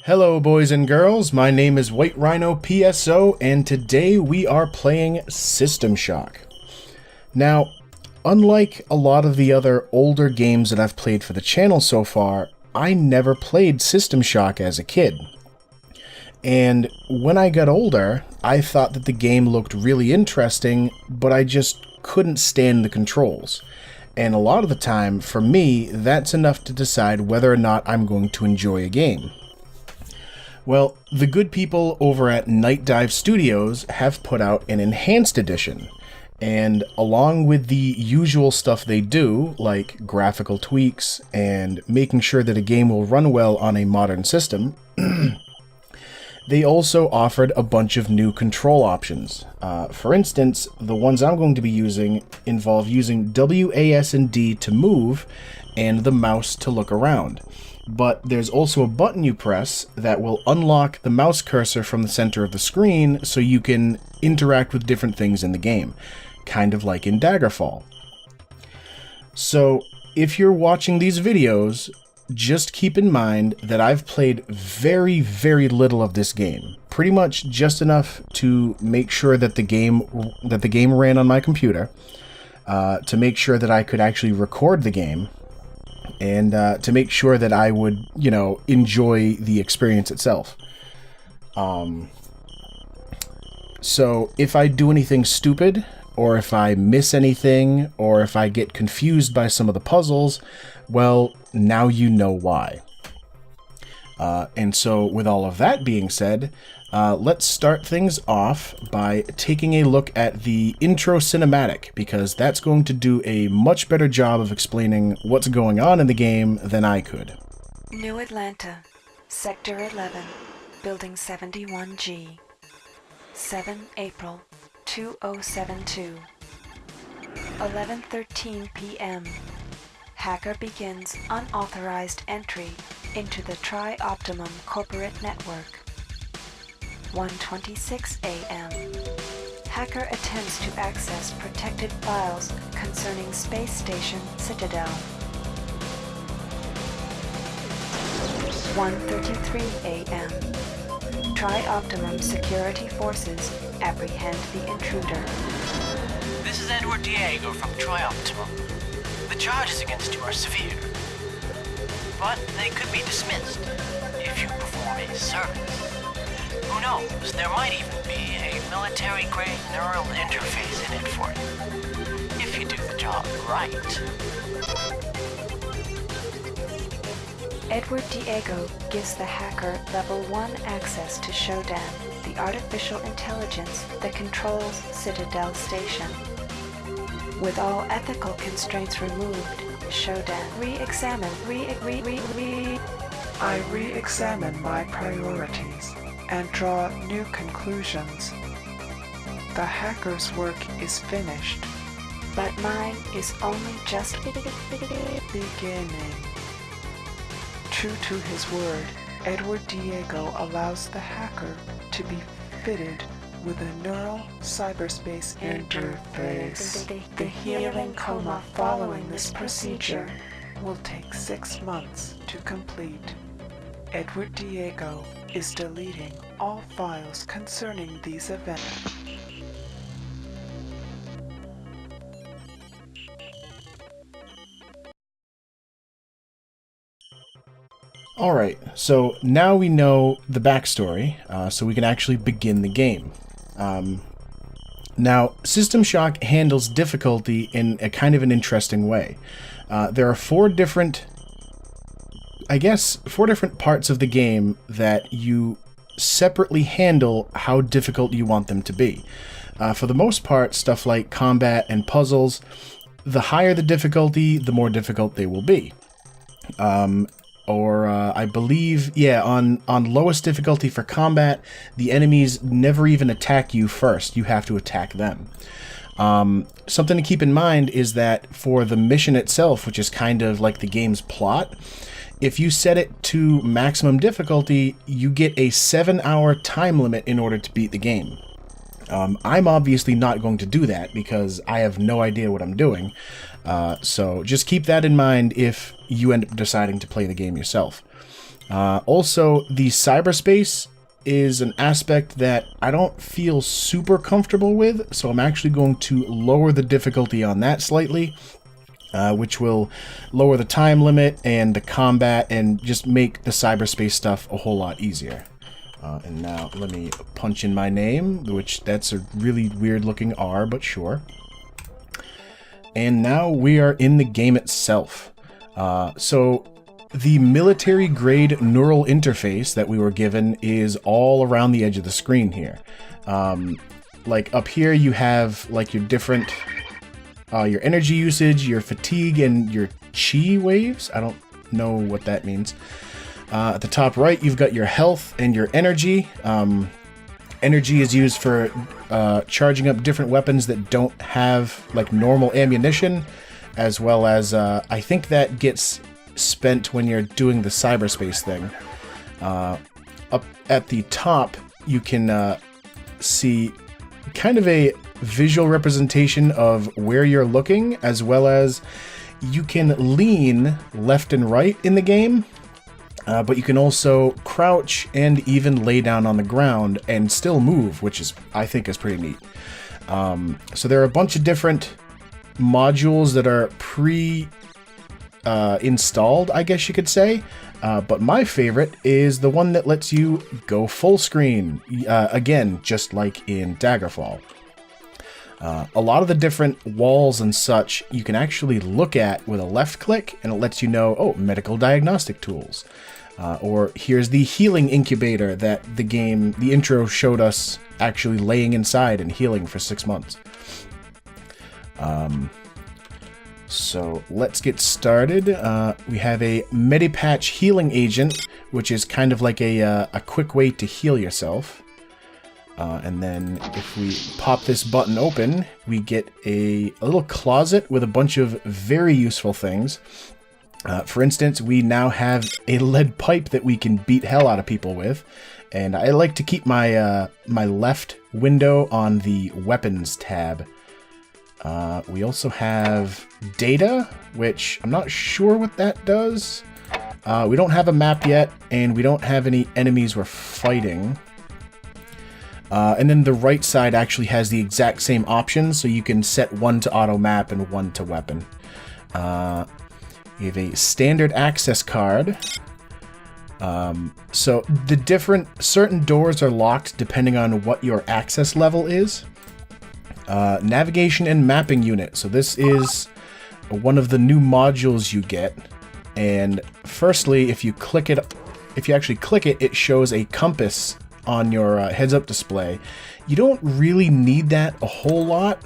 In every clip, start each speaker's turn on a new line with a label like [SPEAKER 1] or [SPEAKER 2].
[SPEAKER 1] Hello boys and girls, my name is White Rhino PSO, and today we are playing System Shock. Now, unlike a lot of the other older games that I've played for the channel so far, I never played System Shock as a kid. And when I got older, I thought that the game looked really interesting, but I just couldn't stand the controls. And a lot of the time, for me, that's enough to decide whether or not I'm going to enjoy a game. Well, the good people over at Night Dive Studios have put out an enhanced edition, and along with the usual stuff they do, like graphical tweaks and making sure that a game will run well on a modern system, they also offered a bunch of new control options. For instance, the ones I'm going to be using involve using WAS and D to move and the mouse to look around. But there's also a button you press that will unlock the mouse cursor from the center of the screen so you can interact with different things in the game, kind of like in Daggerfall. So, if you're watching these videos, just keep in mind that I've played very, very little of this game. Pretty much just enough to make sure that the game ran on my computer, to make sure that I could actually record the game, and to make sure that I would, enjoy the experience itself. So if I do anything stupid, or if I miss anything, or if I get confused by some of the puzzles, well, now you know why. And so with all of that being said, let's start things off by taking a look at the intro cinematic, because that's going to do a much better job of explaining what's going on in the game than I could.
[SPEAKER 2] New Atlanta, Sector 11, Building 71G, 7 April 2072, 11:13 p.m. Hacker begins unauthorized entry into the Tri-Optimum corporate network. 1:26 a.m. Hacker attempts to access protected files concerning space station Citadel. 1:33 a.m. Tri-Optimum security forces apprehend the intruder.
[SPEAKER 3] This is Edward Diego from Tri-Optimum. The charges against you are severe, but they could be dismissed if you perform a service. Who knows, there might even be a military-grade neural interface in it for you, if you do the job right.
[SPEAKER 2] Edward Diego gives the hacker Level 1 access to Shodan, the artificial intelligence that controls Citadel Station. With all ethical constraints removed, Shodan
[SPEAKER 4] I re-examine my priorities and draw new conclusions. The hacker's work is finished,
[SPEAKER 2] but mine is only just
[SPEAKER 4] beginning. True to his word, Edward Diego allows the hacker to be fitted with a neural cyberspace interface. The healing coma following this procedure will take 6 months to complete. Edward Diego is deleting all files concerning these events.
[SPEAKER 1] Alright, so now we know the backstory, so we can actually begin the game. Now, System Shock handles difficulty in a kind of an interesting way. There are four different parts of the game that you separately handle how difficult you want them to be. For the most part, stuff like combat and puzzles, the higher the difficulty, the more difficult they will be. I believe, on lowest difficulty for combat, the enemies never even attack you first. You have to attack them. Something to keep in mind is that for the mission itself, which is kind of like the game's plot, if you set it to maximum difficulty, you get a 7-hour time limit in order to beat the game. I'm obviously not going to do that because I have no idea what I'm doing. So just keep that in mind if you end up deciding to play the game yourself. Also, the cyberspace is an aspect that I don't feel super comfortable with, so I'm actually going to lower the difficulty on that slightly, which will lower the time limit and the combat and just make the cyberspace stuff a whole lot easier. And now let me punch in my name, which that's a really weird looking R, but sure. And now we are in the game itself. So the military grade neural interface that we were given is all around the edge of the screen here. Like up here you have like your different, your energy usage, your fatigue, and your chi waves. I don't know what that means. At the top right, you've got your health and your energy. Energy is used for charging up different weapons that don't have like normal ammunition, as well as I think that gets spent when you're doing the cyberspace thing. Up at the top, you can see kind of a visual representation of where you're looking, as well as you can lean left and right in the game. But you can also crouch and even lay down on the ground and still move, which is, I think, is pretty neat. So there are a bunch of different modules that are installed, I guess you could say. But my favorite is the one that lets you go full screen. Again, just like in Daggerfall. A lot of the different walls and such you can actually look at with a left click, and it lets you know, oh, medical diagnostic tools. Or here's the healing incubator that the intro showed us actually laying inside and healing for 6 months. So let's get started. We have a Medipatch healing agent, which is kind of like a quick way to heal yourself. And then if we pop this button open, we get a little closet with a bunch of very useful things. For instance, we now have a lead pipe that we can beat hell out of people with. And I like to keep my my left window on the weapons tab. We also have data, which I'm not sure what that does. We don't have a map yet, and we don't have any enemies we're fighting. And then the right side actually has the exact same options, so you can set one to auto map and one to weapon. We have a standard access card. So the certain doors are locked depending on what your access level is. Navigation and mapping unit. So this is one of the new modules you get. And firstly, if you actually click it, it shows a compass on your heads-up display. You don't really need that a whole lot,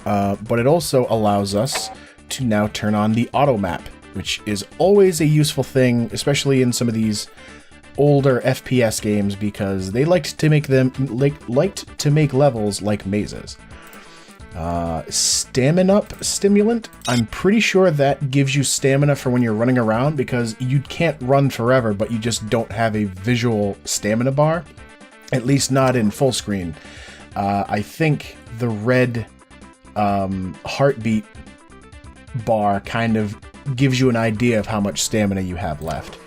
[SPEAKER 1] but it also allows us to now turn on the auto map, which is always a useful thing, especially in some of these older FPS games, because they liked to make levels like mazes. Stamina up stimulant. I'm pretty sure that gives you stamina for when you're running around, because you can't run forever, but you just don't have a visual stamina bar. At least not in full screen. I think the red heartbeat bar kind of gives you an idea of how much stamina you have left.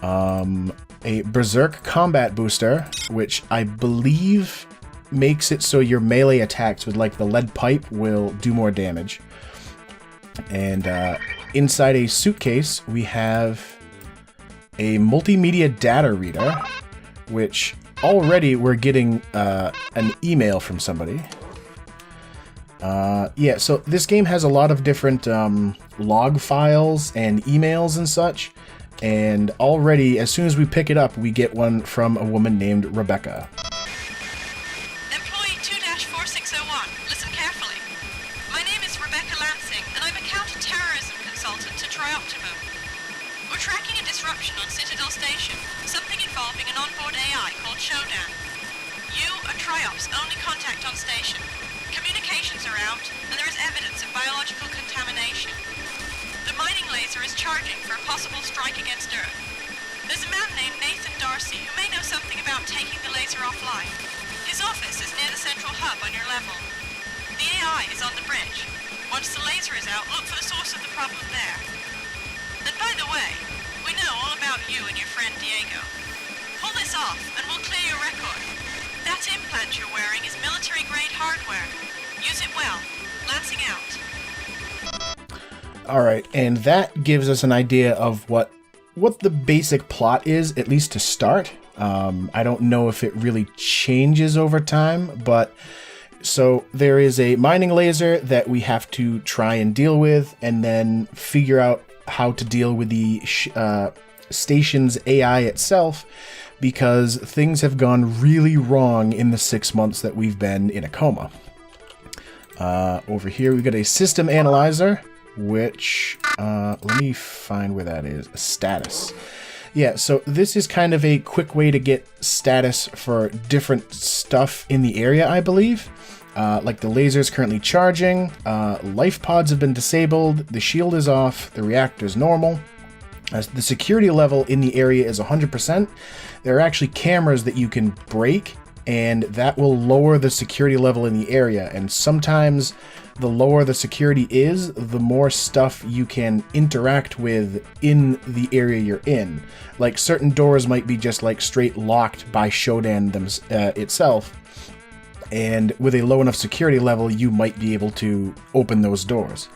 [SPEAKER 1] A Berserk combat booster, which I believe makes it so your melee attacks with like the lead pipe will do more damage. And inside a suitcase we have a multimedia data reader, which already we're getting an email from somebody. Yeah, so this game has a lot of different log files and emails and such, and already, as soon as we pick it up, we get one from a woman named Rebecca.
[SPEAKER 5] Employee 2-4601, listen carefully. My name is Rebecca Lansing, and I'm a counter-terrorism consultant to Trioptimum. We're tracking a disruption on Citadel Station, something involving an onboard AI called Shodan. You are Triop's only contact on station. Communications are out, and there is evidence of biological contamination. The mining laser is charging for a possible strike against Earth. There's a man named Nathan Darcy who may know something about taking the laser offline. His office is near the central hub on your level. The AI is on the bridge. Once the laser is out, look for the source of the problem there. And by the way, we know all about That implant you're wearing is military-grade hardware. Use it well. Lancing out.
[SPEAKER 1] Alright, and that gives us an idea of what the basic plot is, at least to start. I don't know if it really changes over time, but so there is a mining laser that we have to try and deal with, and then figure out how to deal with the station's AI itself, because things have gone really wrong in the 6 months that we've been in a coma. Over here we've got a system analyzer, which, let me find where that is. Status. Yeah, so this is kind of a quick way to get status for different stuff in the area, I believe. Like the laser is currently charging, life pods have been disabled, the shield is off, the reactor is normal. The security level in the area is 100%. There are actually cameras that you can break, and that will lower the security level in the area. And sometimes the lower the security is, the more stuff you can interact with in the area you're in. Like certain doors might be just like straight locked by Shodan itself. And with a low enough security level, you might be able to open those doors.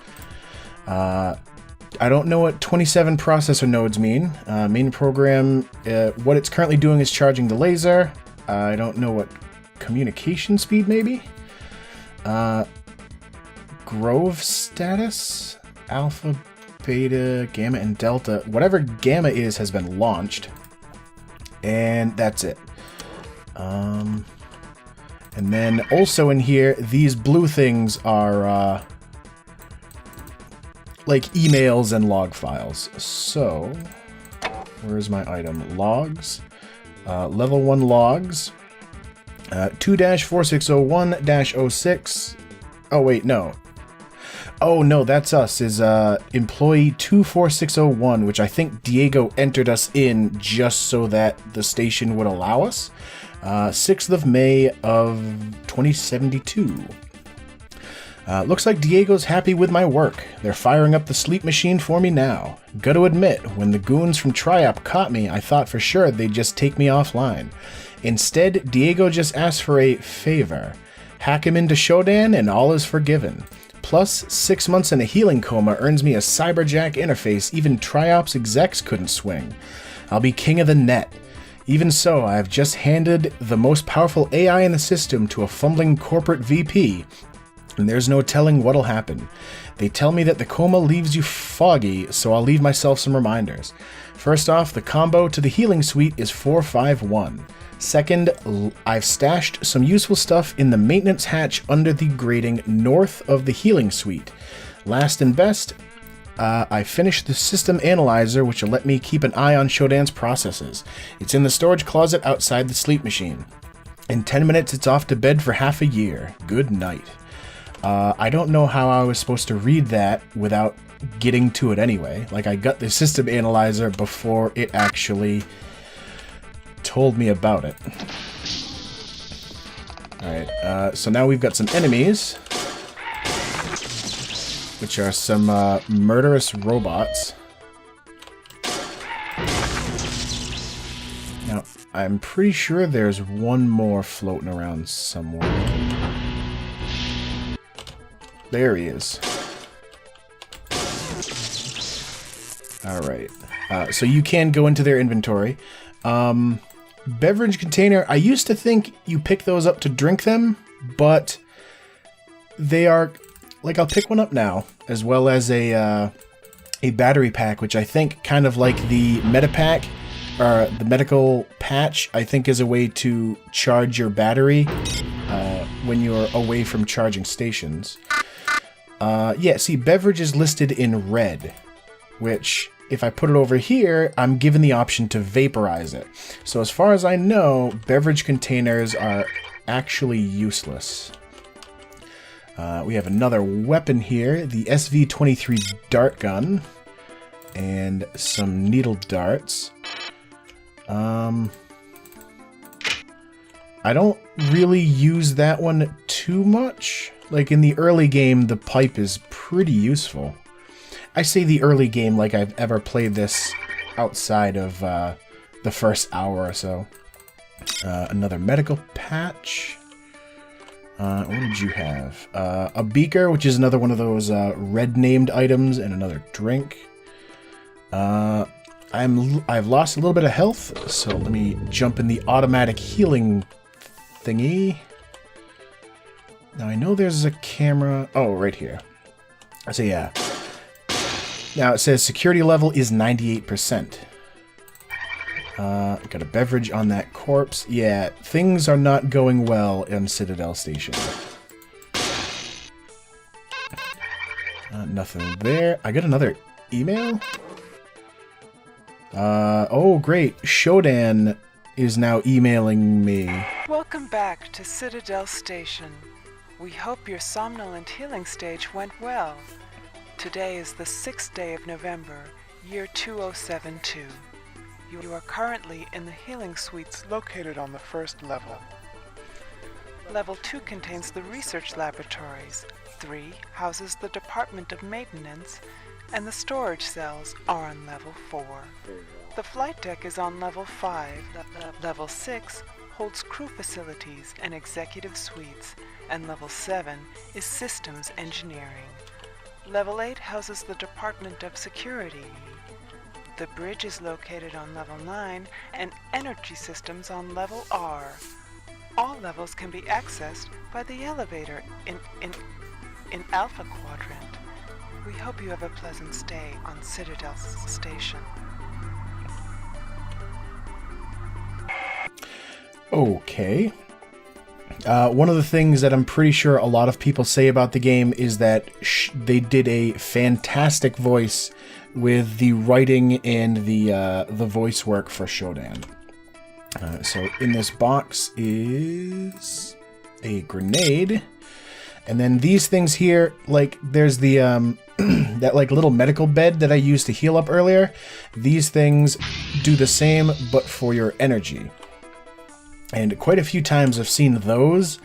[SPEAKER 1] I don't know what 27 processor nodes mean. Main program, what it's currently doing is charging the laser. I don't know what communication speed, maybe? Grove status? Alpha, Beta, Gamma, and Delta. Whatever Gamma is has been launched. And that's it. And then also in here, these blue things are like emails and log files. So, where's my item? Logs. Level 1 logs. 2-4601-06. Oh, wait, no. Oh, no, that's us. Is employee 24601, which I think Diego entered us in just so that the station would allow us. 6th of May of 2072. Looks like Diego's happy with my work. They're firing up the sleep machine for me now. Gotta admit, when the goons from Triop caught me, I thought for sure they'd just take me offline. Instead, Diego just asked for a favor. Hack him into Shodan and all is forgiven. Plus, 6 months in a healing coma earns me a cyberjack interface even Triop's execs couldn't swing. I'll be king of the net. Even so, I have just handed the most powerful AI in the system to a fumbling corporate VP, and there's no telling what'll happen. They tell me that the coma leaves you foggy, so I'll leave myself some reminders. First off, the combo to the healing suite is 451. Second, I've stashed some useful stuff in the maintenance hatch under the grating north of the healing suite. Last and best, I finished the system analyzer, which will let me keep an eye on Shodan's processes. It's in the storage closet outside the sleep machine. In 10 minutes, it's off to bed for half a year. Good night. I don't know how I was supposed to read that without getting to it anyway. Like, I got the system analyzer before it actually told me about it. Alright, so now we've got some enemies, which are some murderous robots. Now, I'm pretty sure there's one more floating around somewhere. There he is. Alright, so you can go into their inventory. Beverage container, I used to think you pick those up to drink them, but they are, like, I'll pick one up now, as well as a battery pack, which I think kind of like the Medipack, or the medical patch, I think is a way to charge your battery when you're away from charging stations. Yeah, see, beverage is listed in red, which, if I put it over here, I'm given the option to vaporize it. So as far as I know, beverage containers are actually useless. We have another weapon here, the SV-23 dart gun, and some needle darts. I don't really use that one too much. Like, in the early game, the pipe is pretty useful. I say the early game like I've ever played this outside of the first hour or so. Another medical patch. What did you have? A beaker, which is another one of those red named items, and another drink. I've lost a little bit of health, so let me jump in the automatic healing thingy. Now I know there's a camera. Oh, right here. So yeah. Now it says security level is 98%. Got a beverage on that corpse. Yeah, things are not going well in Citadel Station. Nothing there. I got another email? Oh great. Shodan is now emailing me.
[SPEAKER 4] Welcome back to Citadel Station. We hope your somnolent healing stage went well. Today is the 6th day of November, year 2072. You are currently in the healing suites located on the first level. Level 2 contains the research laboratories. 3 houses the Department of Maintenance, and the storage cells are on level 4. The flight deck is on level 5. Level 6 holds crew facilities and executive suites, and level 7 is systems engineering. Level 8 houses the Department of Security. The bridge is located on level 9, and energy systems on level R. All levels can be accessed by the elevator in Alpha Quadrant. We hope you have a pleasant stay on Citadel Station.
[SPEAKER 1] Okay. One of the things that I'm pretty sure a lot of people say about the game is that they did a fantastic voice with the writing and the voice work for Shodan. So in this box is a grenade, and then these things here, like there's the that like little medical bed that I used to heal up earlier. These things do the same, but for your energy. And quite a few times I've seen those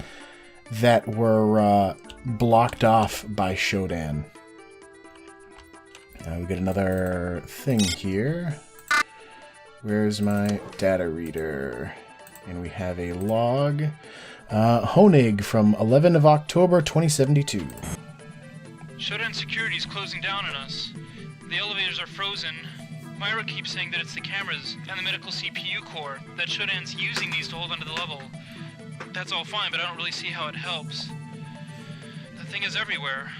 [SPEAKER 1] that were blocked off by Shodan. We get another thing here. Where's my data reader? And we have a log. Honig from 11 of October 2072.
[SPEAKER 6] Shodan security is closing down on us. The elevators are frozen. Myra keeps saying that it's the cameras and the medical CPU core, that Shodan's using these to hold onto the level. That's all fine, but I don't really see how it helps. The thing is everywhere.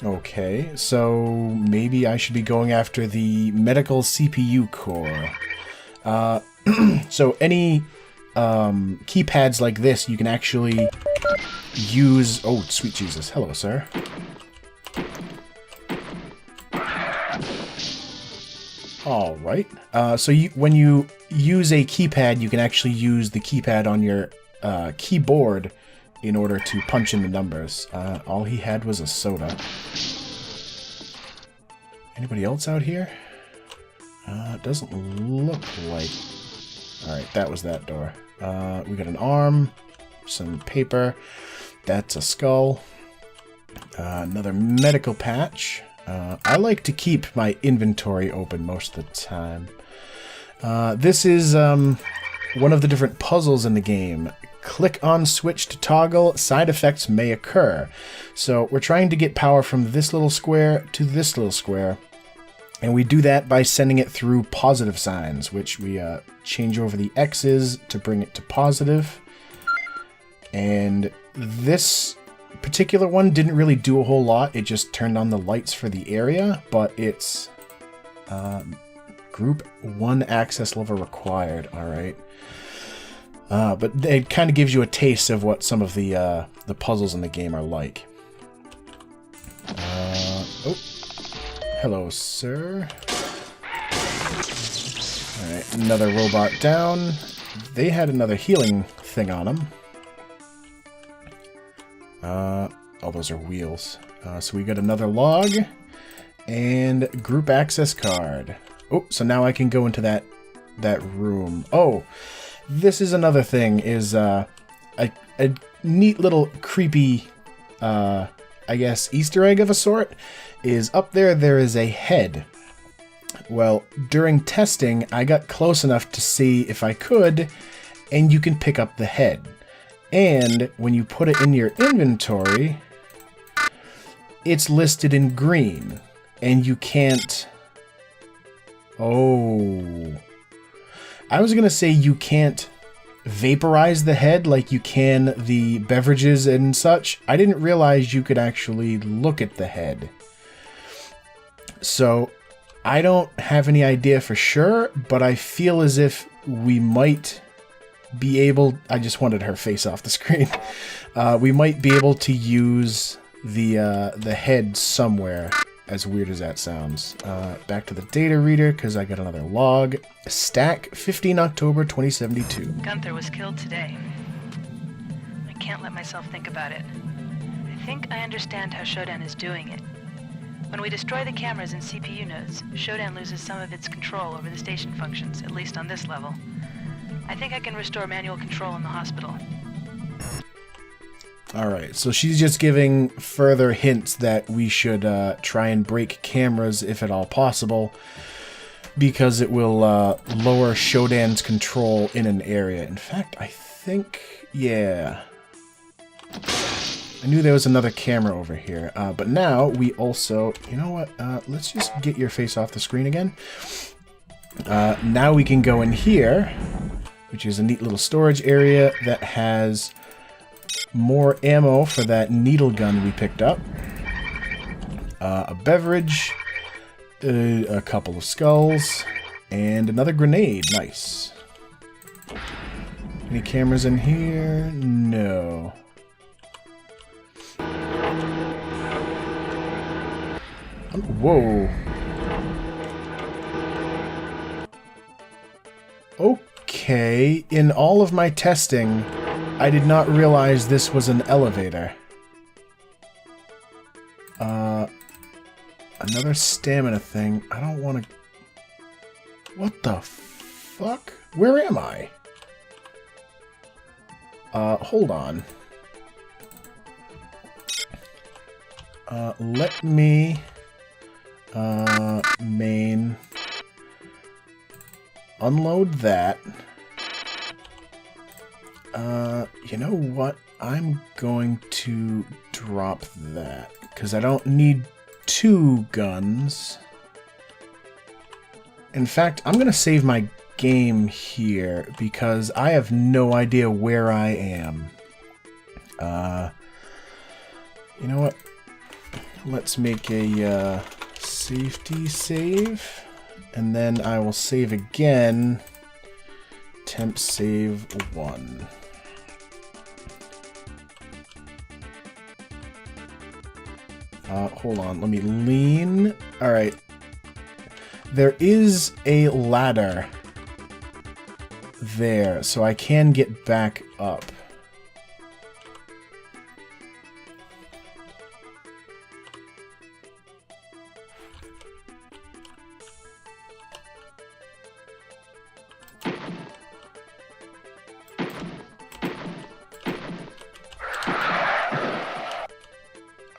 [SPEAKER 1] Okay, so maybe I should be going after the medical CPU core. So any keypads like this, you can actually use... Oh, sweet Jesus. Hello, sir. Alright. So when you use a keypad, you can actually use the keypad on your keyboard in order to punch in the numbers. All he had was a soda. Anybody else out here? Doesn't look like... Alright, that was that door. We got an arm, some paper. That's a skull. Another medical patch. I like to keep my inventory open most of the time. This is one of the different puzzles in the game. Click on switch to toggle, side effects may occur. So we're trying to get power from this little square to this little square. And we do that by sending it through positive signs, which we change over the X's to bring it to positive. And this particular one didn't really do a whole lot. It just turned on the lights for the area, but it's group 1 access level required. Alright. But it kind of gives you a taste of what some of the puzzles in the game are like. Oh. Hello, sir. Alright, another robot down. They had another healing thing on them. Oh, those are wheels. So we got another log and group access card. Oh, so now I can go into that room. Oh, this is another thing, is a neat little creepy, I guess, Easter egg of a sort, is up there is a head, Well, during testing, I got close enough to see if I could, and you can pick up the head. And when you put it in your inventory, it's listed in green, and you can't... Oh... I was gonna say you can't vaporize the head like you can the beverages and such. I didn't realize you could actually look at the head. So, I don't have any idea for sure, but I feel as if we might be able... I just wanted her face off the screen. We might be able to use the head somewhere, as weird as that sounds. Back to the data reader, because I got another log. Stack, 15 October 2072.
[SPEAKER 7] Gunther was killed today. I can't let myself think about it. I think I understand how Shodan is doing it. When we destroy the cameras and CPU nodes, Shodan loses some of its control over the station functions, at least on this level. I think I can restore manual control in the hospital.
[SPEAKER 1] Alright, so she's just giving further hints that we should try and break cameras if at all possible, because it will lower Shodan's control in an area. In fact, I think... yeah. I knew there was another camera over here, but now we also... You know what? Let's just get your face off the screen again. Now we can go in here, which is a neat little storage area that has more ammo for that needle gun we picked up. A beverage, a couple of skulls, and another grenade. Nice. Any cameras in here? No. Whoa. Okay, in all of my testing, I did not realize this was an elevator. Another stamina thing. I don't want to... What the fuck? Where am I? Hold on. Let me... main... Unload that. You know what? I'm going to drop that, because I don't need two guns. In fact, I'm going to save my game here, because I have no idea where I am. You know what? Let's make a safety save, and then I will save again. Temp save 1. Hold on, let me lean. Alright. There is a ladder there, so I can get back up.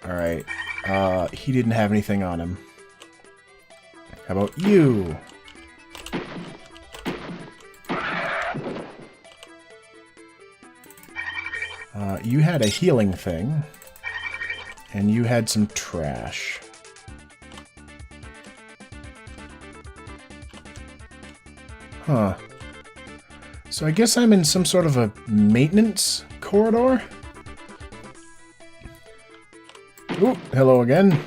[SPEAKER 1] Alright, he didn't have anything on him. How about you? You had a healing thing, and you had some trash. Huh. So I guess I'm in some sort of a maintenance corridor? Ooh, hello again.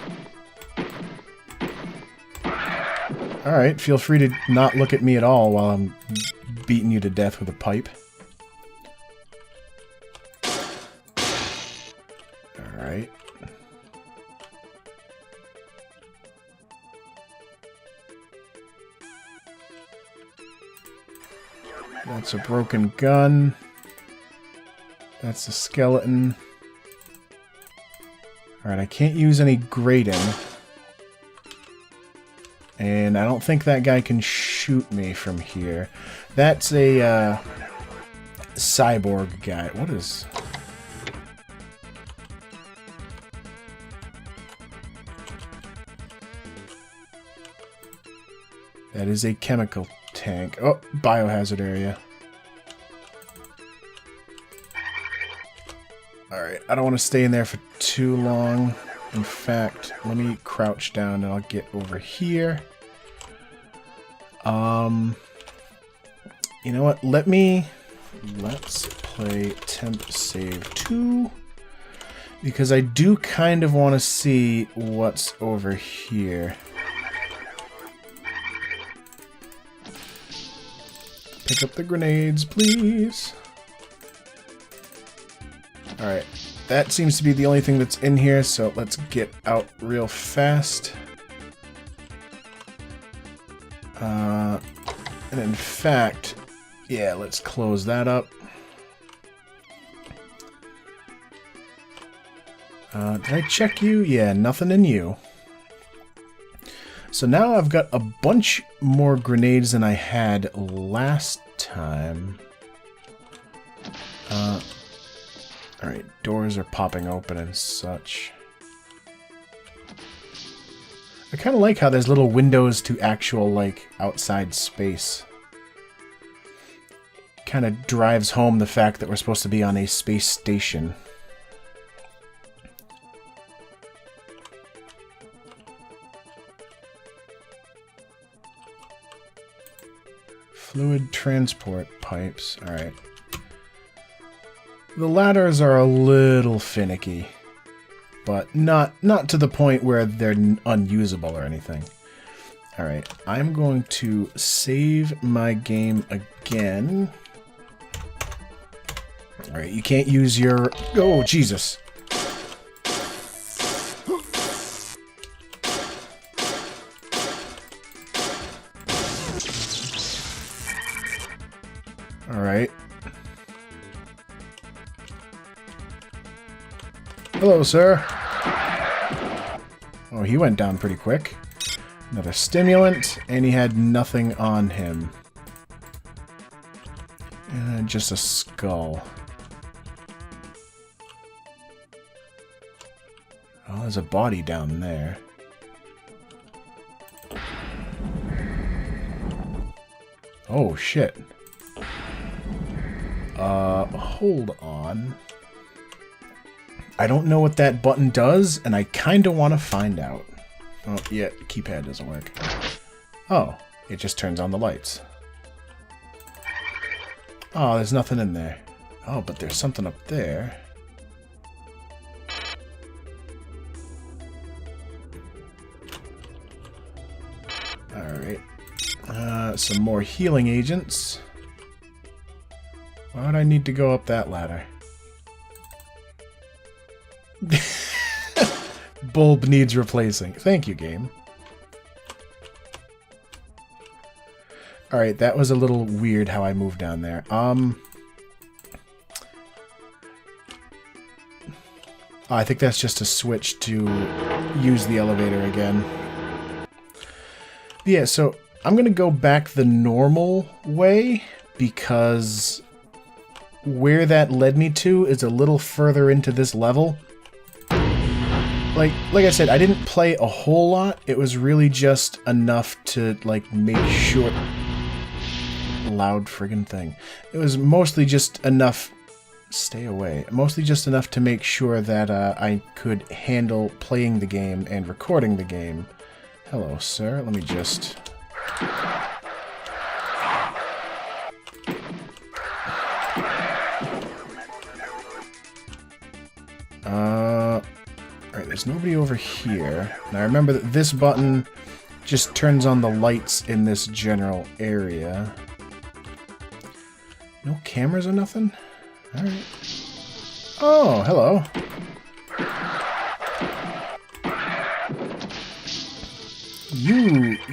[SPEAKER 1] Alright, feel free to not look at me at all while I'm beating you to death with a pipe. Alright. That's a broken gun. That's a skeleton. Alright, I can't use any grating. And I don't think that guy can shoot me from here. That's a, cyborg guy. What is... That is a chemical tank. Oh, biohazard area. Alright, I don't want to stay in there for too long. In fact, let me crouch down and I'll get over here. You know what? Let's play temp save 2. Because I do kind of want to see what's over here. Pick up the grenades, please. Alright, that seems to be the only thing that's in here, so let's get out real fast. And in fact, yeah, let's close that up. Did I check you? Yeah, nothing in you. So now I've got a bunch more grenades than I had last time. Alright, doors are popping open and such. I kind of like how there's little windows to actual, like, outside space. Kind of drives home the fact that we're supposed to be on a space station. Fluid transport pipes. Alright. The ladders are a little finicky, but not to the point where they're unusable or anything. Alright, I'm going to save my game again. Alright, you can't use your... Oh, Jesus! Alright. Hello, sir. Oh, he went down pretty quick. Another stimulant, and he had nothing on him. Just a skull. Oh, there's a body down there. Oh, shit. Hold on. I don't know what that button does, and I kinda want to find out. Oh, yeah, keypad doesn't work. Oh, it just turns on the lights. Oh, there's nothing in there. Oh, but there's something up there. Alright. Some more healing agents. Why would I need to go up that ladder? Bulb needs replacing. Thank you, game. Alright, that was a little weird how I moved down there. I think that's just a switch to use the elevator again. Yeah, so I'm gonna go back the normal way because where that led me to is a little further into this level. Like I said, I didn't play a whole lot. It was really just enough to, like, make sure... Loud friggin' thing. It was mostly just enough... Stay away. Mostly just enough to make sure that I could handle playing the game and recording the game. Hello, sir. Let me just... Alright, there's nobody over here. Now remember that this button just turns on the lights in this general area. No cameras or nothing? Alright. Oh, hello.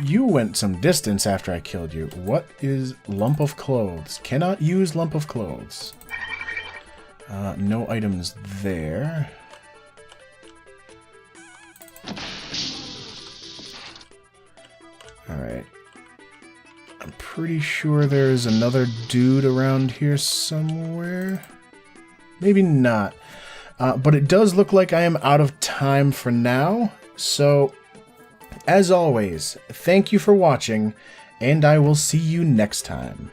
[SPEAKER 1] You went some distance after I killed you. What is lump of clothes? Cannot use lump of clothes. No items there. Alright. I'm pretty sure there's another dude around here somewhere. Maybe not. But it does look like I am out of time for now. So, as always, thank you for watching, and I will see you next time.